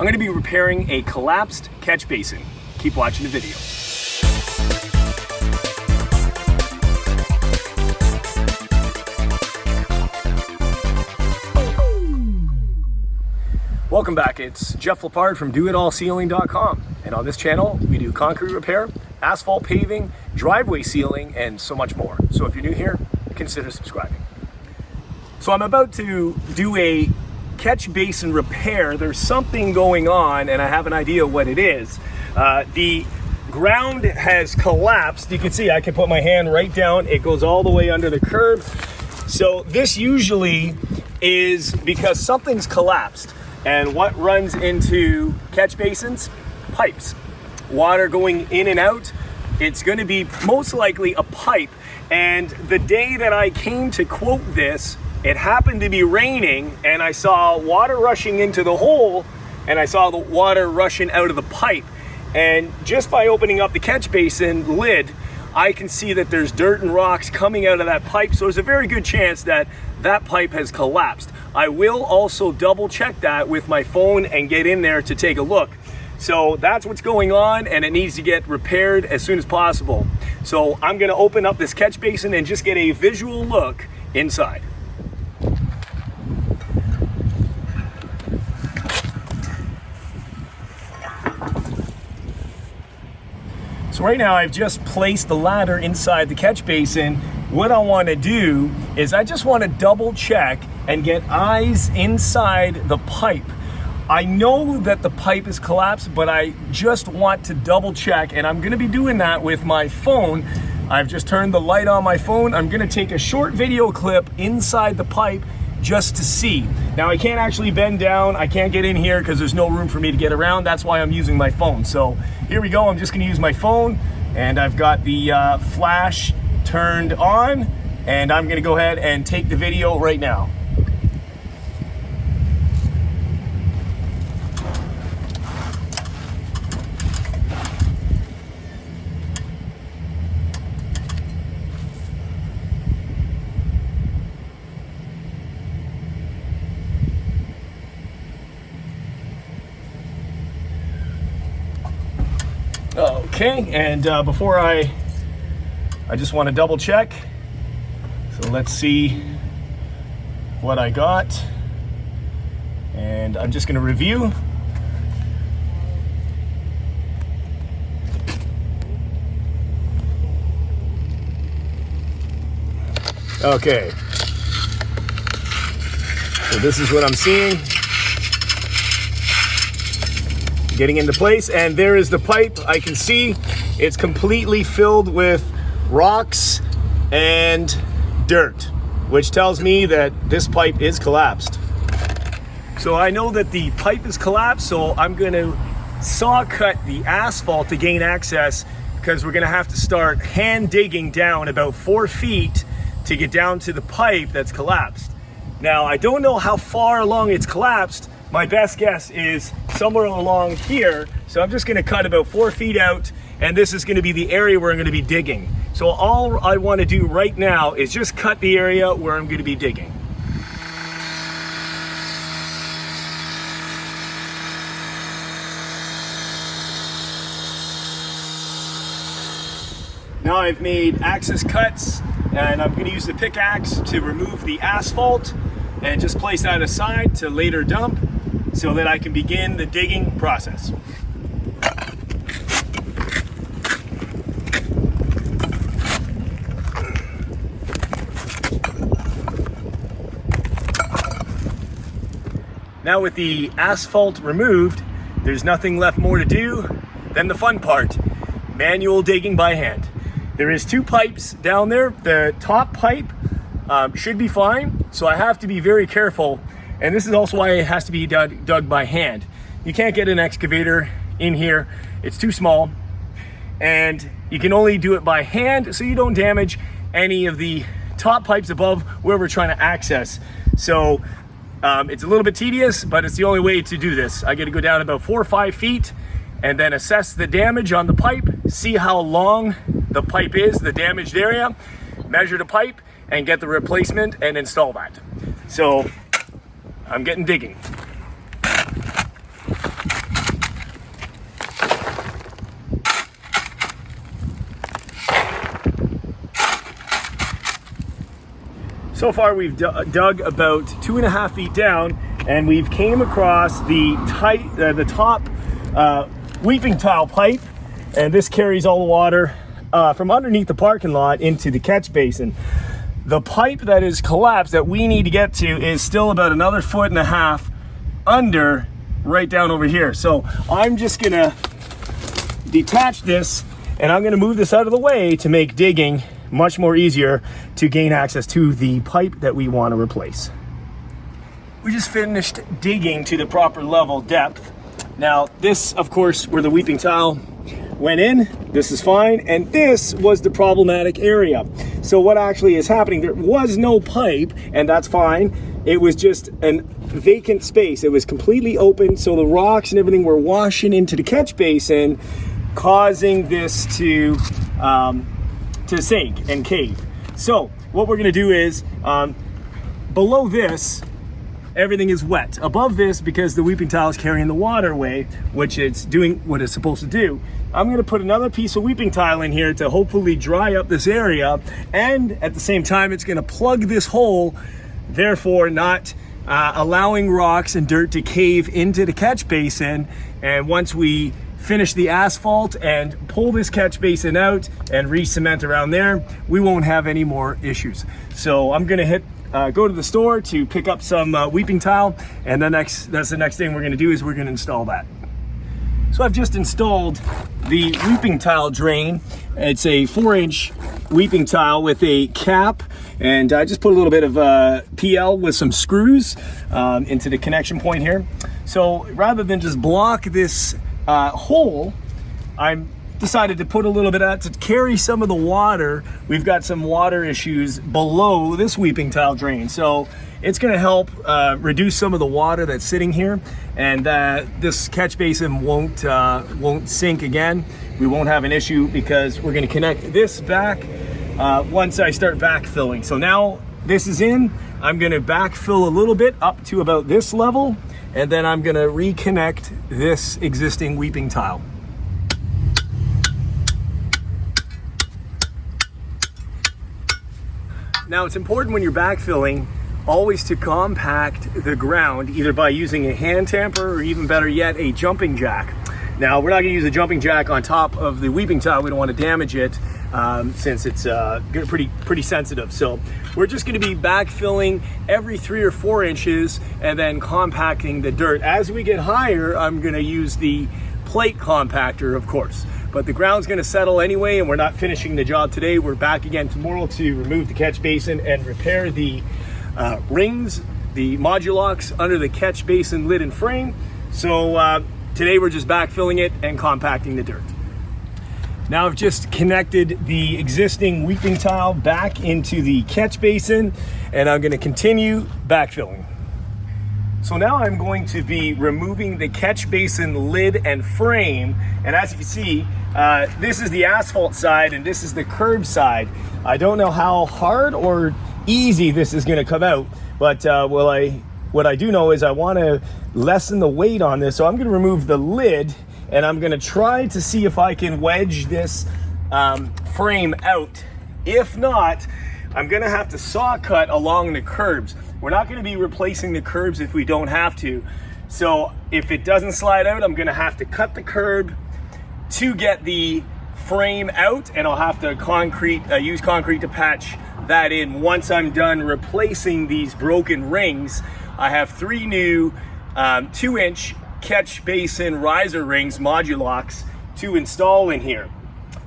I'm going to be repairing a collapsed catch basin. Keep watching the video. Welcome back, it's Jeff Lepard from DoItAllSealing.com, and on this channel we do concrete repair, asphalt paving, driveway sealing, and so much more. So if you're new here, consider subscribing. So I'm about to do a catch basin repair. There's something going on and I have an idea what it is. The ground has collapsed. You can see I can put my hand right down. It goes all the way under the curb. So this usually is because something's collapsed. And what runs into catch basins? Pipes. Water going in and out. It's going to be most likely a pipe. And the day that I came to quote this, it happened to be raining and I saw water rushing into the hole and I saw the water rushing out of the pipe. And just by opening up the catch basin lid, I can see that there's dirt and rocks coming out of that pipe. So there's a very good chance that that pipe has collapsed. I will also double check that with my phone and get in there to take a look. So that's what's going on and it needs to get repaired as soon as possible. So I'm gonna open up this catch basin and just get a visual look inside. So right now I've just placed the ladder inside the catch basin. What I want to do is I just want to double check and get eyes inside the pipe. I know that the pipe is collapsed, but I just want to double check, and I'm going to be doing that with my phone. I've just turned the light on my phone. I'm going to take a short video clip inside the pipe just to see. Now I can't actually bend down. I can't get in here because there's no room for me to get around. That's why I'm using my phone. So here we go. I'm just going to use my phone, and I've got the flash turned on, and I'm going to go ahead and take the video right now. Okay, and before I just want to double check. So let's see what I got. And I'm just going to review. Okay. So this is what I'm seeing. Getting into place, and there is the pipe. I can see it's completely filled with rocks and dirt, which tells me that this pipe is collapsed. So I know that the pipe is collapsed, so I'm going to saw cut the asphalt to gain access, because we're going to have to start hand digging down about 4 feet to get down to the pipe that's collapsed. Now I don't know how far along it's collapsed. My best guess is somewhere along here. So I'm just going to cut about 4 feet out, and this is going to be the area where I'm going to be digging. So all I want to do right now is just cut the area where I'm going to be digging. Now I've made access cuts, and I'm going to use the pickaxe to remove the asphalt and just place that aside to later dump, so that I can begin the digging process. Now with the asphalt removed, there's nothing left more to do than the fun part, manual digging by hand. There is 2 pipes down there. The top pipe should be fine, so I have to be very careful. And this is also why it has to be dug by hand. You can't get an excavator in here. It's too small. And you can only do it by hand, so you don't damage any of the top pipes above where we're trying to access. So it's a little bit tedious, but it's the only way to do this. I got to go down about 4 or 5 feet and then assess the damage on the pipe, see how long the pipe is, the damaged area, measure the pipe, and get the replacement and install that. So I'm getting digging. So far we've dug about 2.5 feet down, and we've came across the top weeping tile pipe, and this carries all the water from underneath the parking lot into the catch basin. The pipe that is collapsed that we need to get to is still about another 1.5 feet under, right down over here. So I'm just gonna detach this, and I'm gonna move this out of the way to make digging much more easier to gain access to the pipe that we want to replace. We just finished digging to the proper level depth. Now this, of course, where the weeping tile went in, this is fine, and this was the problematic area. So what actually is happening, there was no pipe, and that's fine. It was just a vacant space. It was completely open, so the rocks and everything were washing into the catch basin, causing this to sink and cave. So what we're gonna do is, below this, everything is wet. Above this, because the weeping tile is carrying the water away, which it's doing what it's supposed to do, I'm gonna put another piece of weeping tile in here to hopefully dry up this area, and at the same time, it's gonna plug this hole, therefore not allowing rocks and dirt to cave into the catch basin. And once we finish the asphalt and pull this catch basin out and re-cement around there, we won't have any more issues. So I'm gonna go to the store to pick up some weeping tile, and that's the next thing we're gonna do is we're gonna install that. So I've just installed the weeping tile drain. It's a 4-inch weeping tile with a cap, and I just put a little bit of PL with some screws into the connection point here. So rather than just block this hole, I decided to put a little bit of that to carry some of the water. We've got some water issues below this weeping tile drain, so it's going to help reduce some of the water that's sitting here, and this catch basin won't sink again. We won't have an issue because we're going to connect this back once I start backfilling. So now this is in, I'm going to backfill a little bit up to about this level, and then I'm gonna reconnect this existing weeping tile. Now it's important when you're backfilling always to compact the ground, either by using a hand tamper or even better yet, a jumping jack. Now we're not gonna use a jumping jack on top of the weeping tile. We don't wanna damage it since it's pretty sensitive. So we're just gonna be backfilling every 3 or 4 inches and then compacting the dirt. As we get higher, I'm gonna use the plate compactor, of course. But the ground's gonna settle anyway, and we're not finishing the job today. We're back again tomorrow to remove the catch basin and repair the rings, the modulocks under the catch basin lid and frame. So today we're just backfilling it and compacting the dirt. Now I've just connected the existing weeping tile back into the catch basin, and I'm gonna continue backfilling. So now I'm going to be removing the catch basin lid and frame, and as you can see, this is the asphalt side and this is the curb side. I don't know how hard or easy this is gonna come out, but what I do know is I wanna lessen the weight on this, so I'm gonna remove the lid, and I'm gonna try to see if I can wedge this frame out. If not, I'm gonna have to saw cut along the curbs. We're not gonna be replacing the curbs if we don't have to. So if it doesn't slide out, I'm gonna have to cut the curb to get the frame out, and I'll have to use concrete to patch that in once I'm done replacing these broken rings. I have 3 new 2-inch catch basin riser rings, modulocks, to install in here.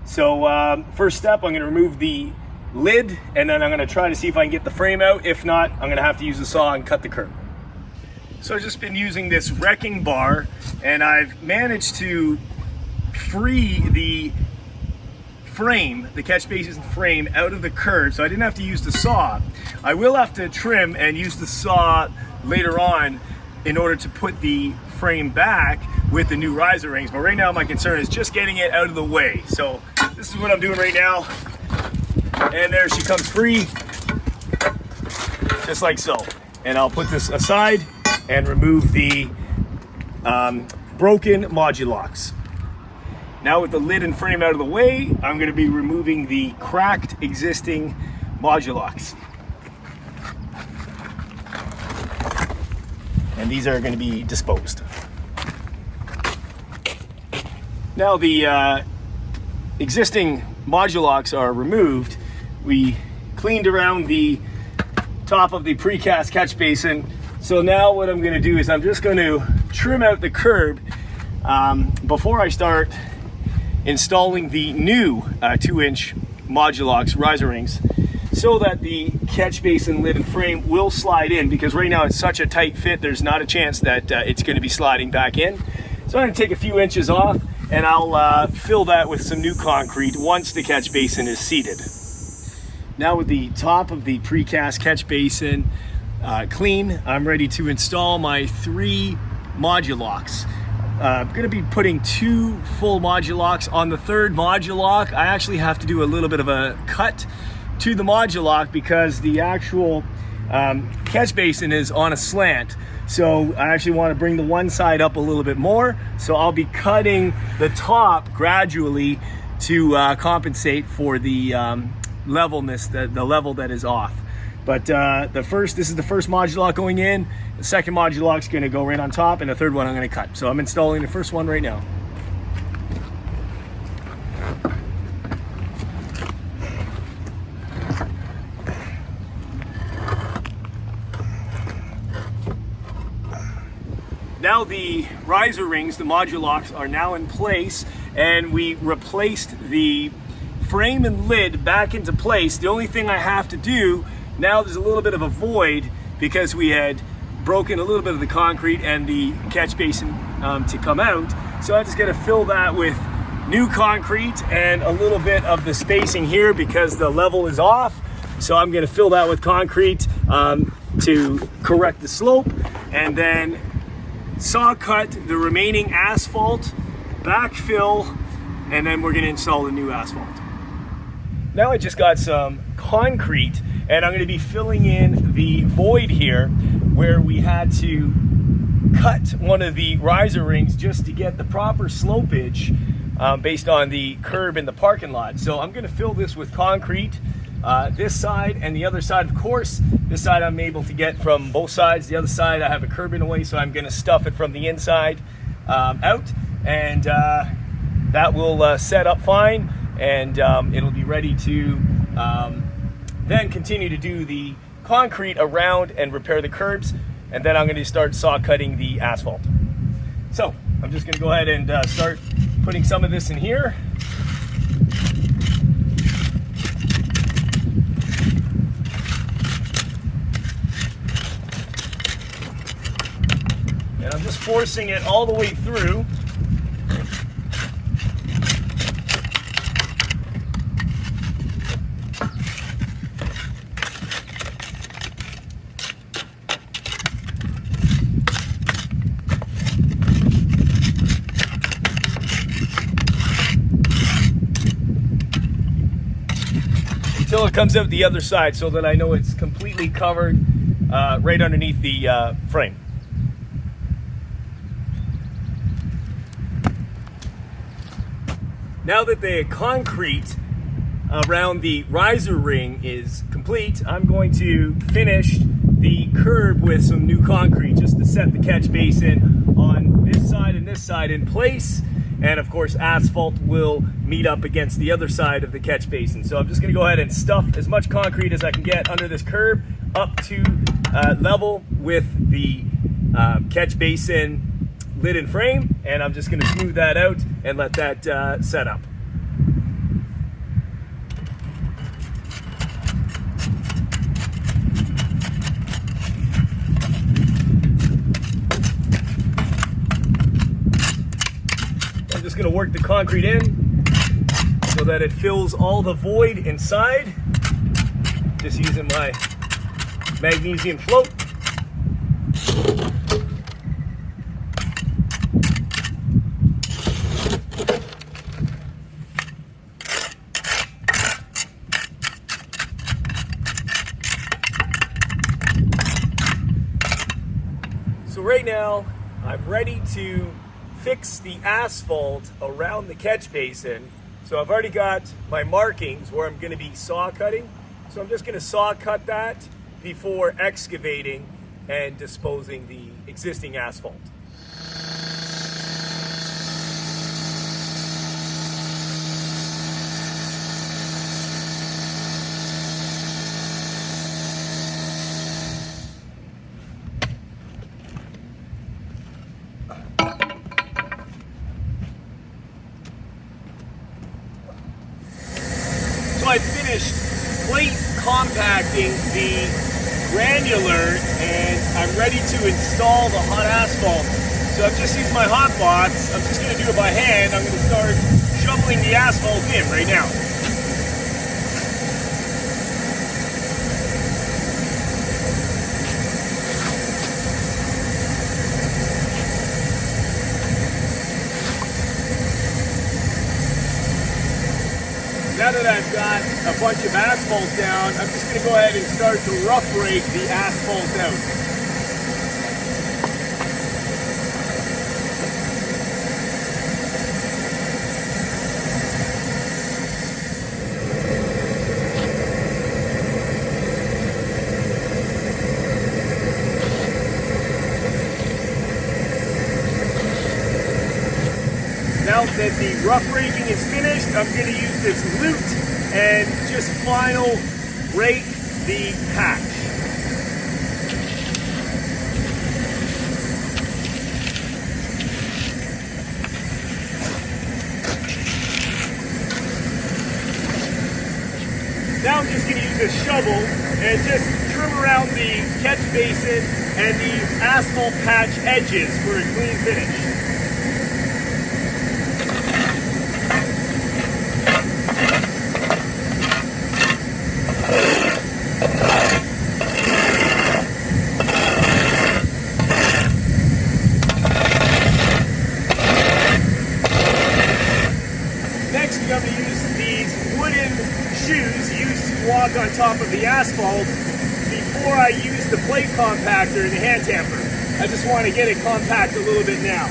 So first step, I'm gonna remove the lid, and then I'm gonna try to see if I can get the frame out. If not, I'm gonna have to use a saw and cut the curb. So I've just been using this wrecking bar, and I've managed to free the frame, the catch basin frame, out of the curb, so I didn't have to use the saw. I will have to trim and use the saw later on in order to put the frame back with the new riser rings, but right now my concern is just getting it out of the way. So this is what I'm doing right now, and there she comes free, just like so. And I'll put this aside and remove the broken modulocks. Now with the lid and frame out of the way, I'm going to be removing the cracked existing modulocks. and these are going to be disposed. Now the existing modulocks are removed. We cleaned around the top of the precast catch basin. So now what I'm going to do is I'm just going to trim out the curb before I start installing the new 2-inch modulocks riser rings, so that the catch basin lid and frame will slide in, because right now it's such a tight fit, there's not a chance that it's going to be sliding back in. So I'm going to take a few inches off, and I'll fill that with some new concrete once the catch basin is seated. Now with the top of the precast catch basin clean, I'm ready to install my 3 modulocks. I'm going to be putting 2 full modulocks. On the 3rd modulock, I actually have to do a little bit of a cut to the modulock because the actual catch basin is on a slant. So I actually want to bring the one side up a little bit more. So I'll be cutting the top gradually to compensate for the levelness, the level that is off. But this is the first modulock going in. The second modulock is going to go right on top, and the third one I'm going to cut. So I'm installing the first one right now. Now the riser rings, the modulocks, are now in place, and we replaced the frame and lid back into place. The only thing I have to do now, there's a little bit of a void because we had broken a little bit of the concrete and the catch basin to come out. So I'm just going to fill that with new concrete and a little bit of the spacing here because the level is off. So I'm going to fill that with concrete to correct the slope, and then saw cut the remaining asphalt, backfill, and then we're going to install the new asphalt. Now I just got some concrete, and I'm going to be filling in the void here where we had to cut one of the riser rings just to get the proper slopage based on the curb in the parking lot. So I'm going to fill this with concrete, this side and the other side. Of course, this side I'm able to get from both sides. The other side I have a curb in the way, so I'm going to stuff it from the inside out, and that will set up fine, and it'll be ready to then continue to do the concrete around and repair the curbs, and then I'm going to start saw cutting the asphalt. So I'm just going to go ahead and start putting some of this in here. And I'm just forcing it all the way through. Until it comes out the other side, so that I know it's completely covered right underneath the frame. Now that the concrete around the riser ring is complete, I'm going to finish the curb with some new concrete just to set the catch basin on this side and this side in place. And of course, asphalt will meet up against the other side of the catch basin. So I'm just going to go ahead and stuff as much concrete as I can get under this curb up to level with the catch basin lid and frame, and I'm just going to smooth that out and let that set up. I'm just going to work the concrete in so that it fills all the void inside, just using my magnesium float. So right now, I'm ready to fix the asphalt around the catch basin. So I've already got my markings where I'm going to be saw cutting. So I'm just going to saw cut that before excavating and disposing the existing asphalt. So I finished plate compacting the granular and I'm ready to install the hot asphalt. So I've just used my hot box. I'm just going to do it by hand. I'm going to start shoveling the asphalt in right now. Now that I've got a bunch of asphalt down, I'm just going to go ahead and start to rough rake the asphalt out. Now that the rough raking is finished, I'm going to use this lute and just final rake the patch. Now I'm just going to use a shovel and just trim around the catch basin and the asphalt patch edges for a clean finish. Next, I'm going to use these wooden shoes used to walk on top of the asphalt before I use the plate compactor and the hand tamper. I just want to get it compact a little bit now.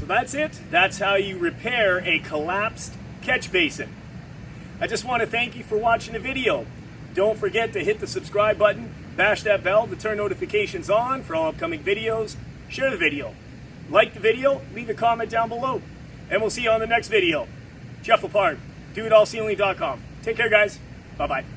So that's it. That's how you repair a collapsed catch basin. I just want to thank you for watching the video. Don't forget to hit the subscribe button, bash that bell to turn notifications on for all upcoming videos, share the video, like the video, leave a comment down below, and we'll see you on the next video. Jeff Lepard, DoItAllCeiling.com. Take care, guys. Bye-bye.